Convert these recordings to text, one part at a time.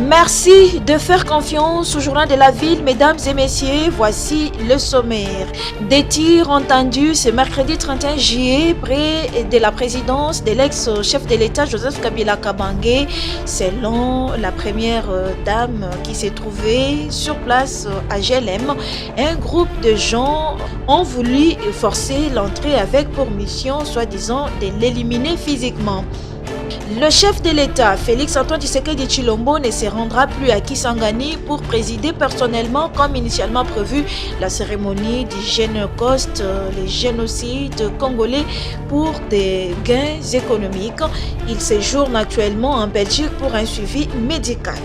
Merci de faire confiance au journal de la ville, mesdames et messieurs. Voici le sommaire. Des tirs entendus ce mercredi 31 juillet près de la présidence de l'ex-chef de l'État Joseph Kabila Kabange. Selon la première dame qui s'est trouvée sur place à GLM, un groupe de gens ont voulu forcer l'entrée avec pour mission, soi-disant, de l'éliminer physiquement. Le chef de l'État, Félix-Antoine Tshisekedi Tshilombo, ne se rendra plus à Kisangani pour présider personnellement, comme initialement prévu, la cérémonie du Génocide, le génocide congolais pour des gains économiques. Il séjourne actuellement en Belgique pour un suivi médical.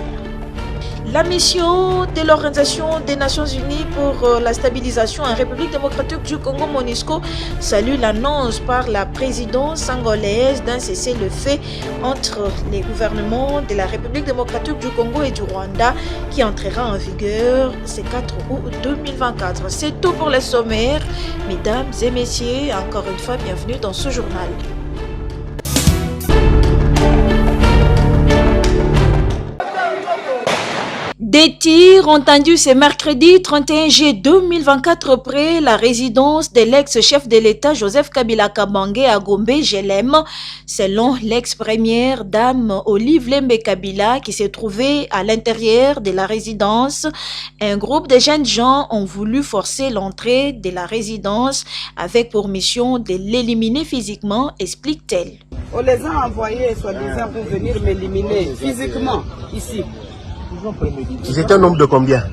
La mission de l'Organisation des Nations Unies pour la stabilisation en République démocratique du Congo, MONUSCO, salue l'annonce par la présidence angolaise d'un cessez-le-feu entre les gouvernements de la République démocratique du Congo et du Rwanda qui entrera en vigueur ce 4 août 2024. C'est tout pour les sommaires. Mesdames et messieurs, encore une fois, bienvenue dans ce journal. Des tirs entendus ce mercredi 31 juillet 2024 près la résidence de l'ex-chef de l'État Joseph Kabila Kabange à Gombe, GLM. Selon l'ex-première dame Olive Lembe Kabila qui s'est trouvée à l'intérieur de la résidence, un groupe de jeunes gens ont voulu forcer l'entrée de la résidence avec pour mission de l'éliminer physiquement, explique-t-elle. On les a envoyés soi-disant pour venir m'éliminer physiquement ici. Ils étaient un nombre de combien?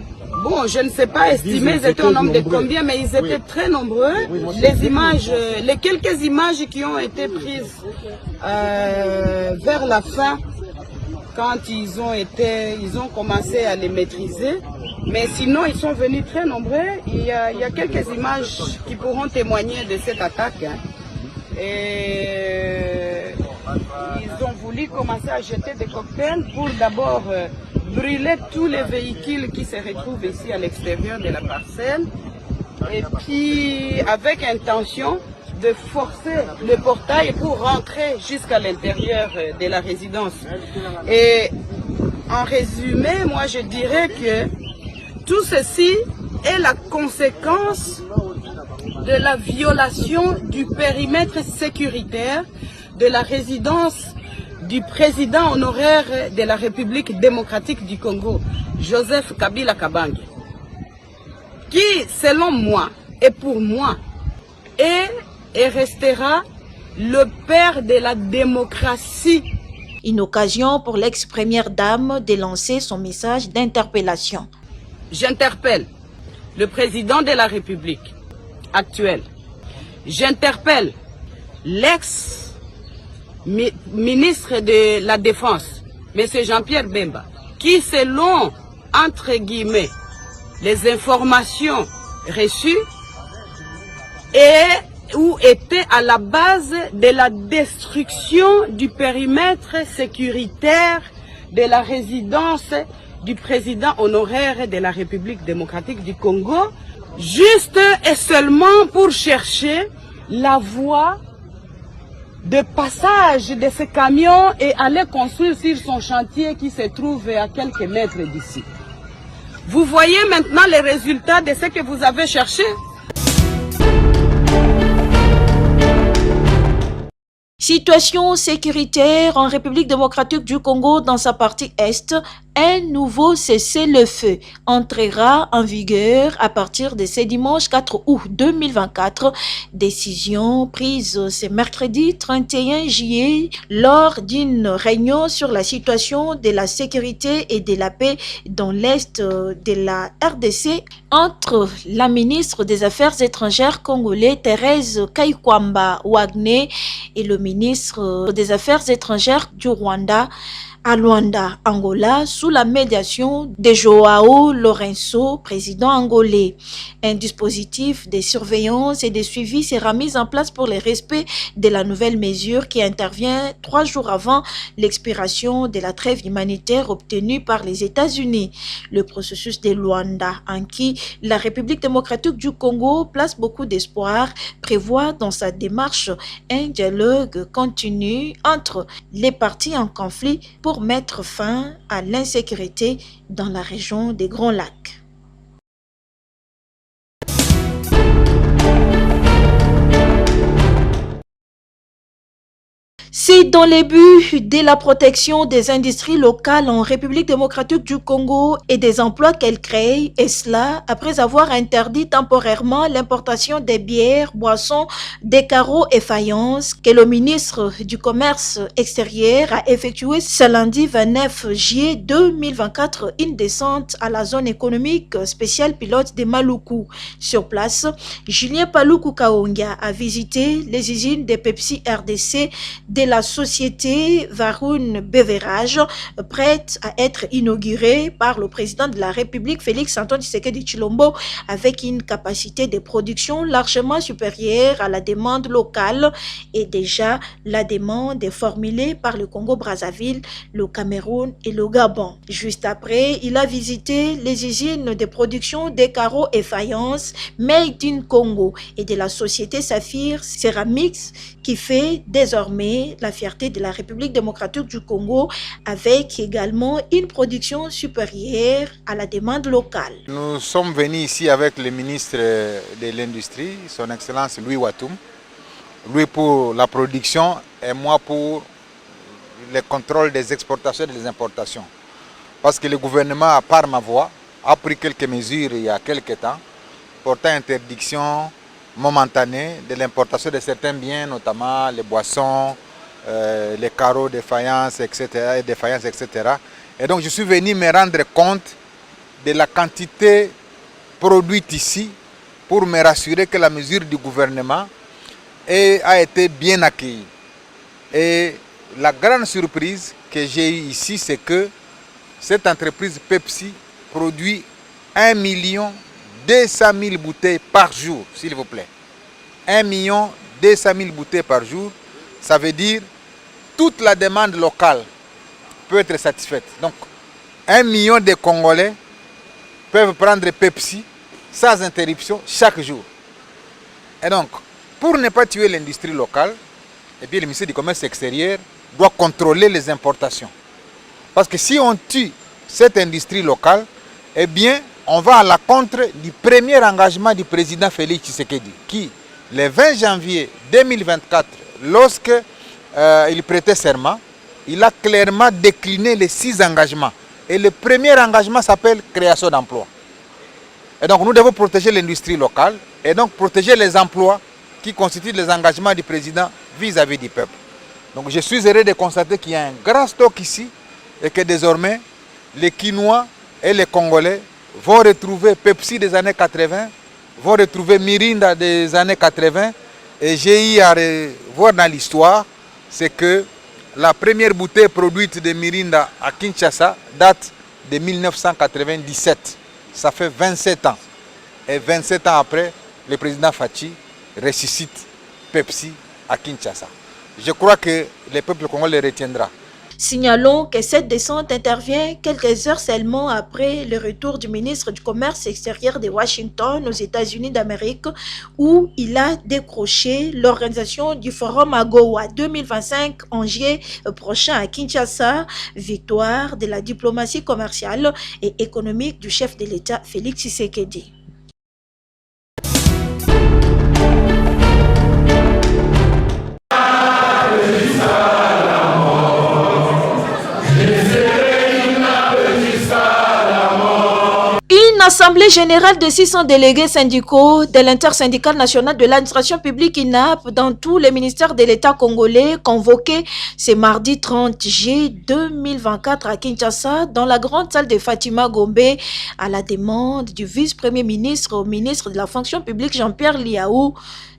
Bon, je ne sais pas estimer, ils étaient un nombre de combien, mais ils étaient très nombreux. Les images, les quelques images qui ont été prises vers la fin, quand ils ont commencé à les maîtriser. Mais sinon, ils sont venus très nombreux. Il y a quelques images qui pourront témoigner de cette attaque. Et ils ont voulu commencer à jeter des cocktails pour d'abord brûler tous les véhicules qui se retrouvent ici à l'extérieur de la parcelle et puis avec intention de forcer le portail pour rentrer jusqu'à l'intérieur de la résidence. Et en résumé, moi je dirais que tout ceci est la conséquence de la violation du périmètre sécuritaire de la résidence du président honoraire de la République démocratique du Congo, Joseph Kabila Kabange, qui, selon moi et pour moi, est et restera le père de la démocratie. Une occasion pour l'ex-première dame de lancer son message d'interpellation. J'interpelle le président de la République actuel. J'interpelle l'ex-ministre de la Défense, M. Jean-Pierre Bemba, qui selon, entre guillemets, les informations reçues, était à la base de la destruction du périmètre sécuritaire de la résidence du président honoraire de la République démocratique du Congo, juste et seulement pour chercher la voie de passage de ce camion et aller construire sur son chantier qui se trouve à quelques mètres d'ici. Vous voyez maintenant les résultats de ce que vous avez cherché? Situation sécuritaire en République démocratique du Congo dans sa partie est. Un nouveau cessez-le-feu entrera en vigueur à partir de ce dimanche 4 août 2024. Décision prise ce mercredi 31 juillet lors d'une réunion sur la situation de la sécurité et de la paix dans l'est de la RDC entre la ministre des Affaires étrangères congolais Thérèse Kaikwamba Wagner et le ministre des Affaires étrangères du Rwanda à Luanda, Angola, sous la médiation de Joao Lourenço, président angolais. Un dispositif de surveillance et de suivi sera mis en place pour le respect de la nouvelle mesure qui intervient 3 jours avant l'expiration de la trêve humanitaire obtenue par les États-Unis. Le processus de Luanda, en qui la République démocratique du Congo place beaucoup d'espoir, prévoit dans sa démarche un dialogue continu entre les parties en conflit pour pour mettre fin à l'insécurité dans la région des Grands Lacs. C'est dans les buts de la protection des industries locales en République démocratique du Congo et des emplois qu'elle crée, et cela après avoir interdit temporairement l'importation des bières, boissons, des carreaux et faïences, que le ministre du Commerce extérieur a effectué ce lundi 29 juillet 2024 une descente à la zone économique spéciale pilote de Maluku. Sur place, Julien Paluku Kaonga a visité les usines de Pepsi RDC de la société Varun Beverage, prête à être inaugurée par le président de la République Félix-Antoine Tshisekedi Tshilombo, avec une capacité de production largement supérieure à la demande locale. Et déjà, la demande est formulée par le Congo-Brazzaville, le Cameroun et le Gabon. Juste après, il a visité les usines de production des carreaux et faïences Made in Congo et de la société Saphir Ceramics, qui fait désormais la fierté de la République démocratique du Congo, avec également une production supérieure à la demande locale. Nous sommes venus ici avec le ministre de l'Industrie, son Excellence Louis Watoum, lui pour la production et moi pour le contrôle des exportations et des importations. Parce que le gouvernement, par ma voix, a pris quelques mesures il y a quelques temps, portant interdiction momentanée de l'importation de certains biens, notamment les boissons, les carreaux de faïence, etc. Et donc je suis venu me rendre compte de la quantité produite ici pour me rassurer que la mesure du gouvernement a été bien accueillie. Et la grande surprise que j'ai eue ici, c'est que cette entreprise Pepsi produit 1 200 000 bouteilles par jour, s'il vous plaît. 1 200 000 bouteilles par jour, ça veut dire toute la demande locale peut être satisfaite. Donc, 1 million de Congolais peuvent prendre Pepsi sans interruption chaque jour. Et donc, pour ne pas tuer l'industrie locale, eh bien, le ministère du Commerce extérieur doit contrôler les importations. Parce que si on tue cette industrie locale, eh bien, on va à la contre du premier engagement du président Félix Tshisekedi, qui, le 20 janvier 2024, lorsque il prêtait serment, il a clairement décliné les 6 engagements. Et le premier engagement s'appelle création d'emplois. Et donc nous devons protéger l'industrie locale et donc protéger les emplois qui constituent les engagements du président vis-à-vis du peuple. Donc je suis heureux de constater qu'il y a un grand stock ici et que désormais les Quinois et les Congolais vont retrouver Pepsi des années 80, vont retrouver Mirinda des années 80. Et j'ai eu à voir dans l'histoire, c'est que la première bouteille produite de Mirinda à Kinshasa date de 1997. Ça fait 27 ans. Et 27 ans après, le président Fachi ressuscite Pepsi à Kinshasa. Je crois que le peuple congolais le retiendra. Signalons que cette descente intervient quelques heures seulement après le retour du ministre du Commerce extérieur de Washington aux États-Unis d'Amérique, où il a décroché l'organisation du Forum AGOA 2025 en juillet prochain à Kinshasa, victoire de la diplomatie commerciale et économique du chef de l'État Félix Tshisekedi. L'Assemblée générale de 600 délégués syndicaux de l'Intersyndicale nationale de l'administration publique INAP dans tous les ministères de l'État congolais convoqués ce mardi 30 juillet 2024 à Kinshasa dans la grande salle de Fatima Gombe à la demande du vice-premier ministre au ministre de la fonction publique Jean-Pierre Liaou,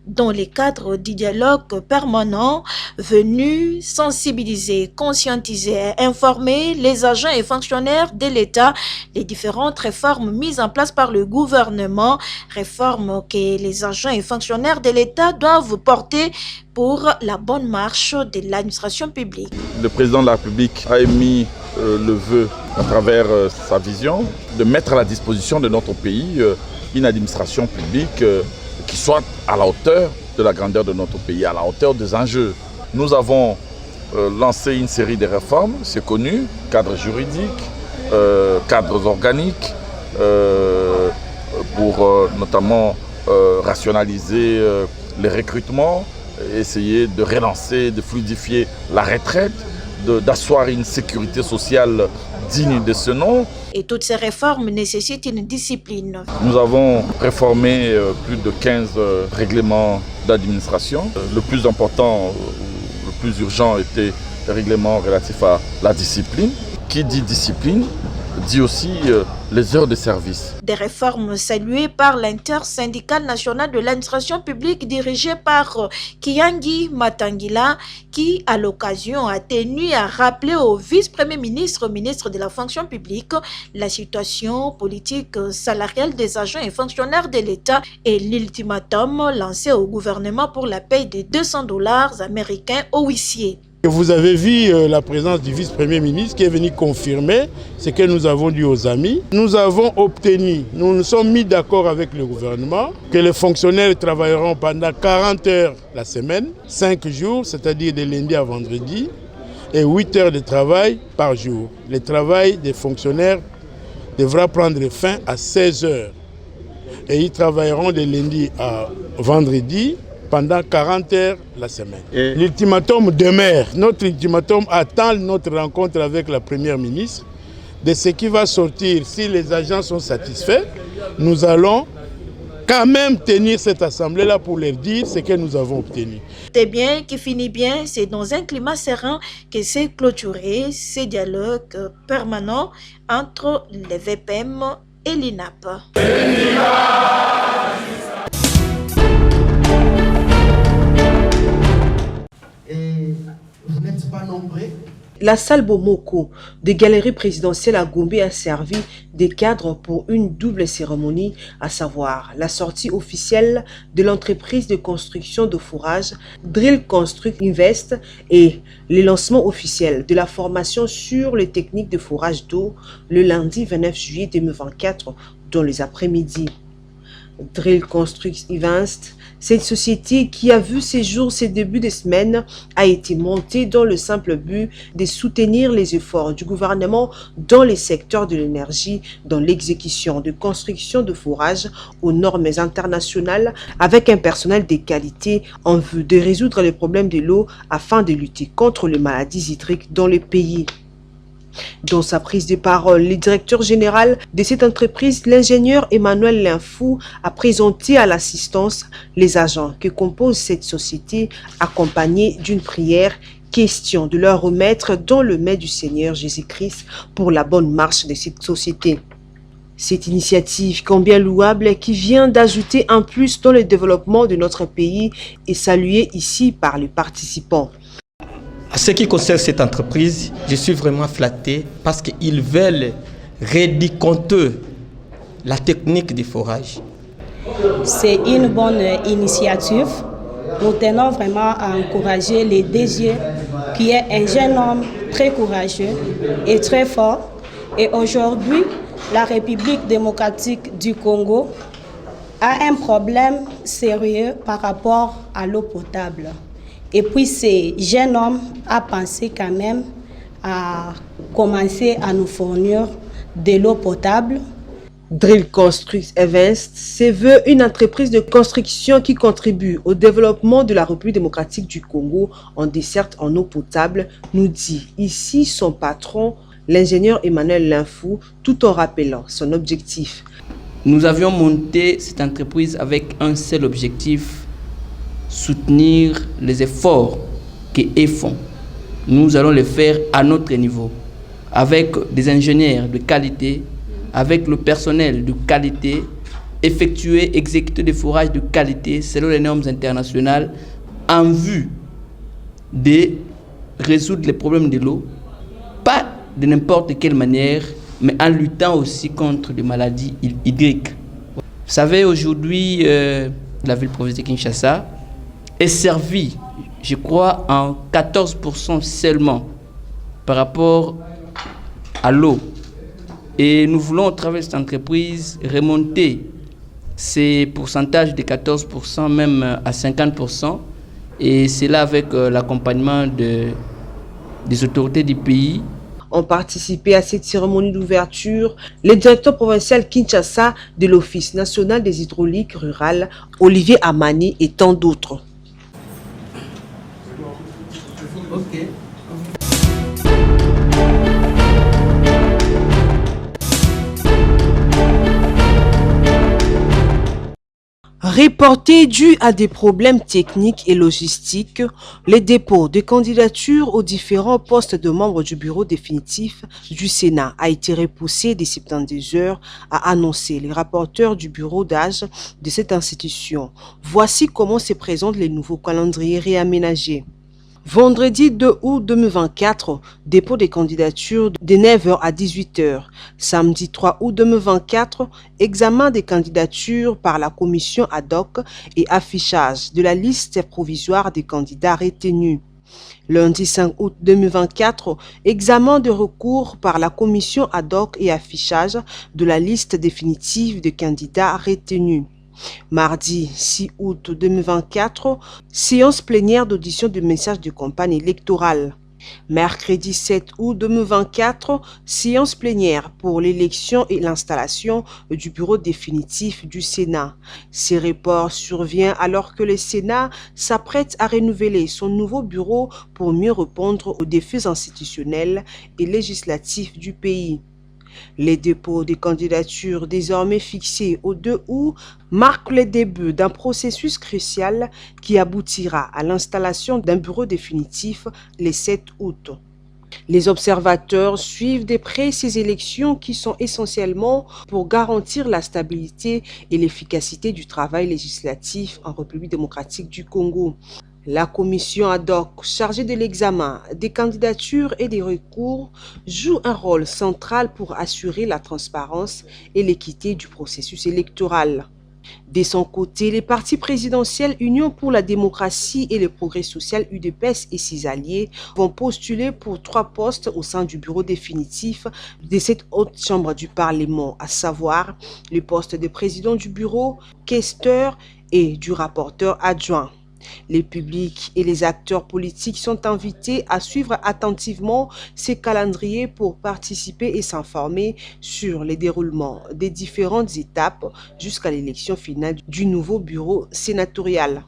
dans le cadre du dialogue permanent venu sensibiliser, conscientiser, informer les agents et fonctionnaires de l'État des différentes réformes mises en place par le gouvernement, réformes que les agents et fonctionnaires de l'État doivent porter pour la bonne marche de l'administration publique. Le président de la République a émis le vœu, à travers sa vision, de mettre à la disposition de notre pays une administration publique qui soit à la hauteur de la grandeur de notre pays, à la hauteur des enjeux. Nous avons lancé une série de réformes, c'est connu, cadre juridique, cadres organiques, pour notamment rationaliser les recrutements, essayer de relancer, de fluidifier la retraite, d'asseoir une sécurité sociale digne de ce nom. Et toutes ces réformes nécessitent une discipline. Nous avons réformé plus de 15 règlements d'administration. Le plus important, le plus urgent était le règlement relatif à la discipline. Qui dit discipline dit aussi les heures de service. Des réformes saluées par l'intersyndicale nationale de l'administration publique dirigée par Kiyangi Matangila, qui à l'occasion a tenu à rappeler au vice-premier ministre, ministre de la fonction publique, la situation politique salariale des agents et fonctionnaires de l'État et l'ultimatum lancé au gouvernement pour la paye de $200 américains aux huissiers. Vous avez vu la présence du vice-premier ministre qui est venu confirmer ce que nous avons dit aux amis. Nous avons obtenu, nous nous sommes mis d'accord avec le gouvernement que les fonctionnaires travailleront pendant 40 heures la semaine, 5 jours, c'est-à-dire de lundi à vendredi, et 8 heures de travail par jour. Le travail des fonctionnaires devra prendre fin à 16 heures. Et ils travailleront de lundi à vendredi, pendant 40 heures la semaine. L'ultimatum demeure. Notre ultimatum attend notre rencontre avec la première ministre. De ce qui va sortir, si les agents sont satisfaits, nous allons quand même tenir cette assemblée-là pour leur dire ce que nous avons obtenu. C'est bien qui finit bien, c'est dans un climat serein que s'est clôturé ce dialogue permanent entre les VPM et l'INAP. Et vous n'êtes pas nombreux. La salle Bomoko de Galerie présidentielle à Gombe a servi de cadre pour une double cérémonie, à savoir la sortie officielle de l'entreprise de construction de fourrage Drill Construct Invest et le lancement officiel de la formation sur les techniques de fourrage d'eau le lundi 29 juillet 2024 dans les après-midi. Drill Construct Invest, cette société qui a vu ses jours ces débuts de semaine, a été montée dans le simple but de soutenir les efforts du gouvernement dans les secteurs de l'énergie, dans l'exécution de construction de fourrage aux normes internationales avec un personnel de qualité en vue de résoudre les problèmes de l'eau afin de lutter contre les maladies hydriques dans le pays. Dans sa prise de parole, le directeur général de cette entreprise, l'ingénieur Emmanuel Linfou, a présenté à l'assistance les agents qui composent cette société, accompagnés d'une prière, question de leur remettre dans le mai du Seigneur Jésus-Christ pour la bonne marche de cette société. Cette initiative, combien louable, qui vient d'ajouter un plus dans le développement de notre pays, est saluée ici par les participants. En ce qui concerne cette entreprise, je suis vraiment flatté parce qu'ils veulent rédicoter la technique du forage. C'est une bonne initiative. Nous tenons vraiment à encourager les DG, qui est un jeune homme très courageux et très fort. Et aujourd'hui, la République démocratique du Congo a un problème sérieux par rapport à l'eau potable. Et puis ce jeune homme a pensé quand même à commencer à nous fournir de l'eau potable. Drill Construct Invest se veut une entreprise de construction qui contribue au développement de la République démocratique du Congo en desserte en eau potable, nous dit ici son patron, l'ingénieur Emmanuel Linfou, tout en rappelant son objectif. Nous avions monté cette entreprise avec un seul objectif, soutenir les efforts qu'eux font. Nous allons les faire à notre niveau, avec des ingénieurs de qualité, avec le personnel de qualité, exécuter des fourrages de qualité selon les normes internationales en vue de résoudre les problèmes de l'eau, pas de n'importe quelle manière, mais en luttant aussi contre les maladies hydriques. Vous savez, aujourd'hui, la ville-province de Kinshasa est servie, je crois, en 14% seulement par rapport à l'eau. Et nous voulons, à travers cette entreprise, remonter ces pourcentages de 14%, même à 50%, et c'est là avec l'accompagnement de des autorités du pays. Ont participé à cette cérémonie d'ouverture le directeur provincial Kinshasa de l'Office national des hydrauliques rurales, Olivier Amani, et tant d'autres. Reporté dû à des problèmes techniques et logistiques, le dépôt de candidatures aux différents postes de membres du bureau définitif du Sénat a été repoussé dès 72 heures, a annoncé le rapporteur du bureau d'âge de cette institution. Voici comment se présente les nouveaux calendriers réaménagés. Vendredi 2 août 2024, dépôt des candidatures de 9h à 18h. Samedi 3 août 2024, examen des candidatures par la commission ad hoc et affichage de la liste provisoire des candidats retenus. Lundi 5 août 2024, examen de recours par la commission ad hoc et affichage de la liste définitive des candidats retenus. Mardi 6 août 2024, séance plénière d'audition du message de campagne électorale. Mercredi 7 août 2024, séance plénière pour l'élection et l'installation du bureau définitif du Sénat. Ces reports surviennent alors que le Sénat s'apprête à renouveler son nouveau bureau pour mieux répondre aux défis institutionnels et législatifs du pays. Les dépôts des candidatures désormais fixés au 2 août marquent le début d'un processus crucial qui aboutira à l'installation d'un bureau définitif le 7 août. Les observateurs suivent de près ces élections qui sont essentiellement pour garantir la stabilité et l'efficacité du travail législatif en République démocratique du Congo. La commission ad hoc chargée de l'examen des candidatures et des recours joue un rôle central pour assurer la transparence et l'équité du processus électoral. De son côté, les partis présidentiels Union pour la démocratie et le progrès social UDPS et ses alliés vont postuler pour 3 postes au sein du bureau définitif de cette haute chambre du Parlement, à savoir le poste de président du bureau, questeur et du rapporteur adjoint. Les publics et les acteurs politiques sont invités à suivre attentivement ces calendriers pour participer et s'informer sur les déroulements des différentes étapes jusqu'à l'élection finale du nouveau bureau sénatorial.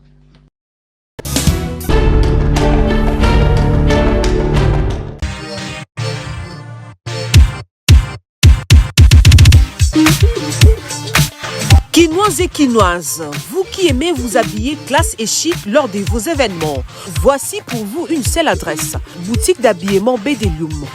Quinoises et quinoises, vous qui aimez vous habiller classe et chic lors de vos événements, voici pour vous une seule adresse, boutique d'habillement Bedelium.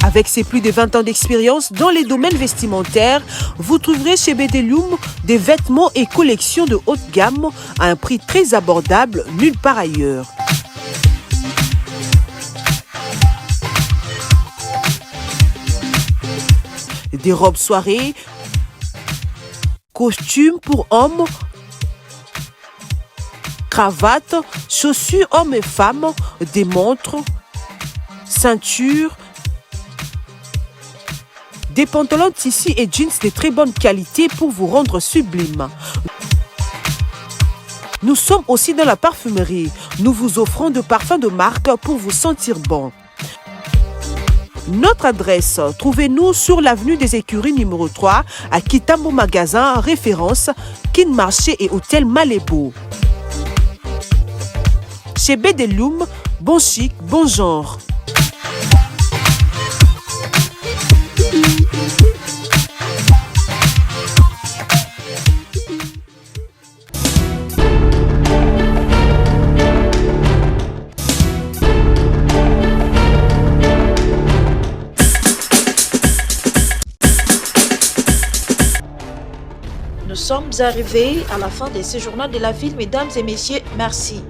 Avec ses plus de 20 ans d'expérience dans les domaines vestimentaires, vous trouverez chez Bedelium des vêtements et collections de haute gamme à un prix très abordable nulle part ailleurs. Des robes soirées, costumes pour hommes, cravates, chaussures hommes et femmes, des montres, ceintures, des pantalons tissus et jeans de très bonne qualité pour vous rendre sublime. Nous sommes aussi dans la parfumerie. Nous vous offrons de parfums de marque pour vous sentir bon. Notre adresse, trouvez-nous sur l'avenue des Écuries numéro 3 à Kitambo Magasin, référence Kin Marché et Hôtel Malébo. Chez Bedelium, bon chic, bon genre. Nous sommes arrivés à la fin de ce journal de la ville, mesdames et messieurs, merci.